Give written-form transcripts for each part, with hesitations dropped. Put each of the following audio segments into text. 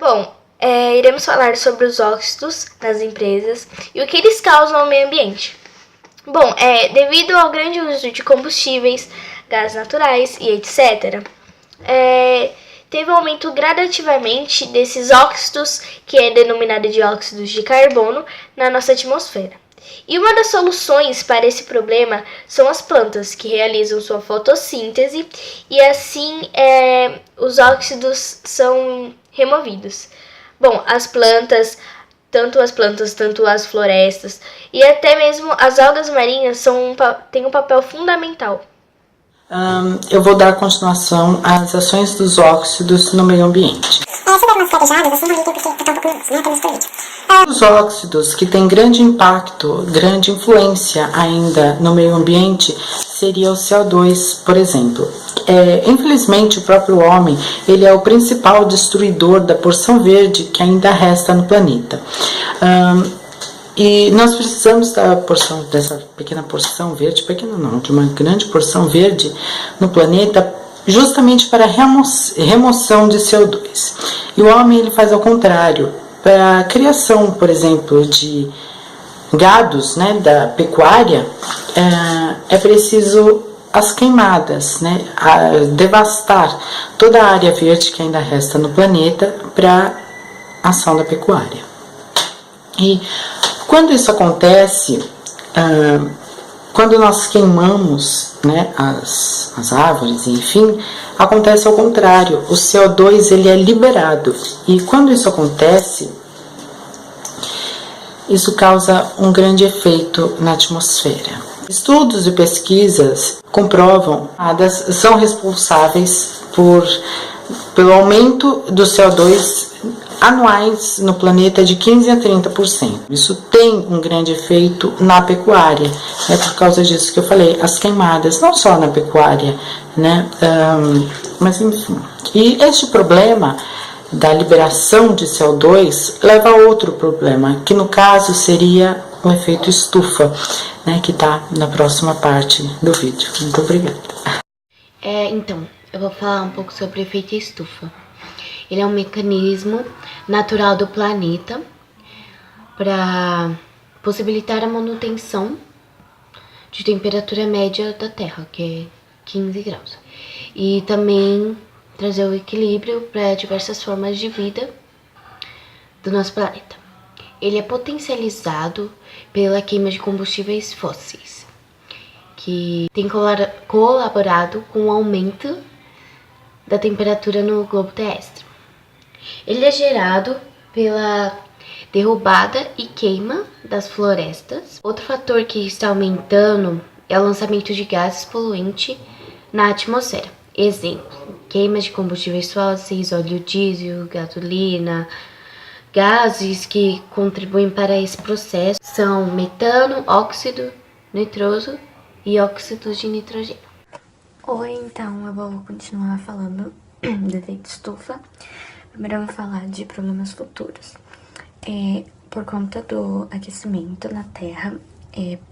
Bom, iremos falar sobre os óxidos nas empresas e o que eles causam ao meio ambiente. Bom, devido ao grande uso de combustíveis, gases naturais e etc., teve um aumento gradativamente desses óxidos, que é denominado de óxidos de carbono, na nossa atmosfera. E uma das soluções para esse problema são as plantas, que realizam sua fotossíntese e assim os óxidos são removidos. Bom, tanto as florestas e até mesmo as algas marinhas têm um papel fundamental. Eu vou dar continuação às ações dos óxidos no meio ambiente. Os óxidos que têm grande impacto, grande influência ainda no meio ambiente seria o CO2, por exemplo. Infelizmente, o próprio homem ele é o principal destruidor da porção verde que ainda resta no planeta. E nós precisamos dessa pequena porção verde, de uma grande porção verde no planeta, justamente para a remoção de CO2. E o homem ele faz ao contrário. Para a criação, por exemplo, de gados, da pecuária, é preciso as queimadas, devastar toda a área verde que ainda resta no planeta para a ação da pecuária. E quando isso acontece, quando nós queimamos as árvores, enfim, acontece ao contrário, o CO2 ele é liberado. E quando isso acontece, isso causa um grande efeito na atmosfera. Estudos e pesquisas comprovam que são responsáveis pelo aumento do CO2 anuais no planeta de 15% a 30%. Isso tem um grande efeito na pecuária, por causa disso que eu falei, as queimadas, não só na pecuária, mas enfim. E este problema da liberação de CO2 leva a outro problema, que no caso seria o efeito estufa, que está na próxima parte do vídeo. Muito obrigada. Então, eu vou falar um pouco sobre o efeito estufa. Ele é um mecanismo natural do planeta para possibilitar a manutenção de temperatura média da Terra, que é 15 graus. E também trazer o equilíbrio para diversas formas de vida do nosso planeta. Ele é potencializado pela queima de combustíveis fósseis, que tem colaborado com o aumento da temperatura no globo terrestre. Ele é gerado pela derrubada e queima das florestas. Outro fator que está aumentando é o lançamento de gases poluentes na atmosfera. Exemplo, queima de combustíveis fósseis, óleo diesel, gasolina. Gases que contribuem para esse processo são metano, óxido nitroso e óxidos de nitrogênio. Oi, então eu vou continuar falando do efeito estufa. Primeiro eu vou falar de problemas futuros. Por conta do aquecimento na Terra,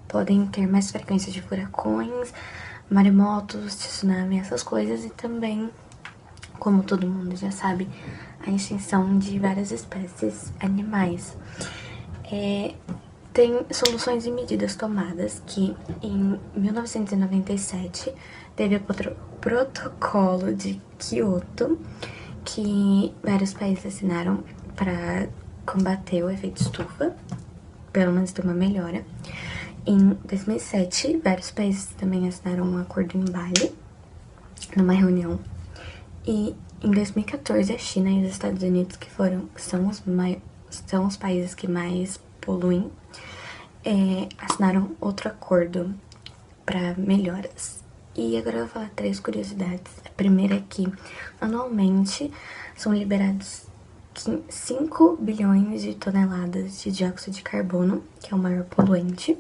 podem ter mais frequência de furacões, maremotos, tsunami, essas coisas. E também, como todo mundo já sabe, a extinção de várias espécies animais. Tem soluções e medidas tomadas que em 1997 teve o protocolo de Kyoto, que vários países assinaram para combater o efeito estufa, pelo menos ter uma melhora. Em 2007, vários países também assinaram um acordo em Bali, numa reunião. E em 2014, a China e os Estados Unidos, que são os países que mais poluem, assinaram outro acordo para melhoras. E agora eu vou falar 3 curiosidades. A primeira é que, anualmente, são liberados 5 bilhões de toneladas de dióxido de carbono, que é o maior poluente.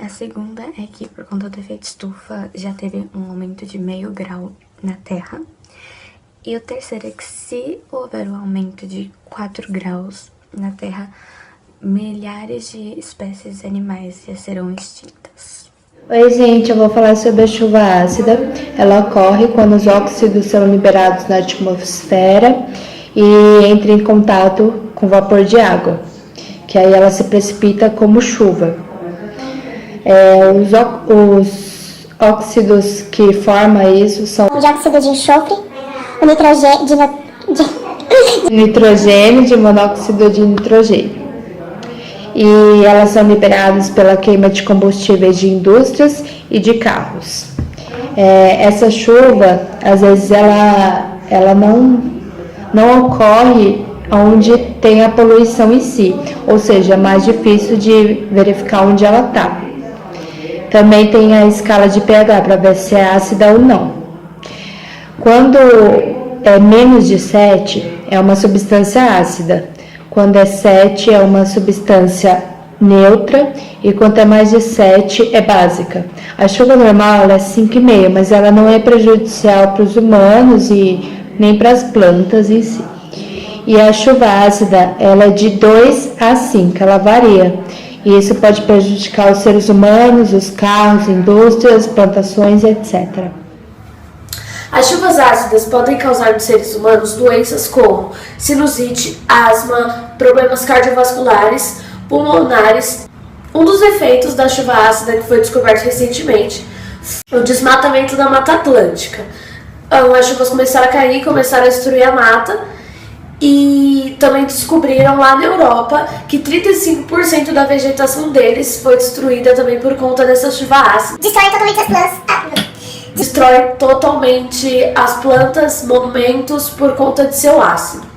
A segunda é que, por conta do efeito estufa, já teve um aumento de meio grau na Terra. E o terceiro é que, se houver um aumento de 4 graus na Terra, milhares de espécies animais já serão extintas. Oi, gente, eu vou falar sobre a chuva ácida. Ela ocorre quando os óxidos são liberados na atmosfera e entra em contato com vapor de água, que aí ela se precipita como chuva. Os óxidos que formam isso são o dióxido de enxofre, o nitrogênio de monóxido de nitrogênio. E elas são liberadas pela queima de combustíveis de indústrias e de carros. Essa chuva, às vezes, ela não ocorre onde tem a poluição em si, ou seja, é mais difícil de verificar onde ela está. Também tem a escala de pH para ver se é ácida ou não. Quando é menos de 7, é uma substância ácida. Quando é 7, é uma substância neutra. E quanto é mais de 7, é básica. A chuva normal ela é 5,5, mas ela não é prejudicial para os humanos e nem para as plantas em si. E a chuva ácida, ela é de 2 a 5, ela varia. E isso pode prejudicar os seres humanos, os carros, indústrias, plantações, etc. As chuvas ácidas podem causar nos seres humanos doenças como sinusite, asma, problemas cardiovasculares, pulmonares. Um dos efeitos da chuva ácida que foi descoberto recentemente é o desmatamento da Mata Atlântica. As chuvas começaram a cair, começaram a destruir a mata e também descobriram lá na Europa que 35% da vegetação deles foi destruída também por conta dessa chuva ácida. Destrói totalmente as plantas, monumentos por conta de seu ácido.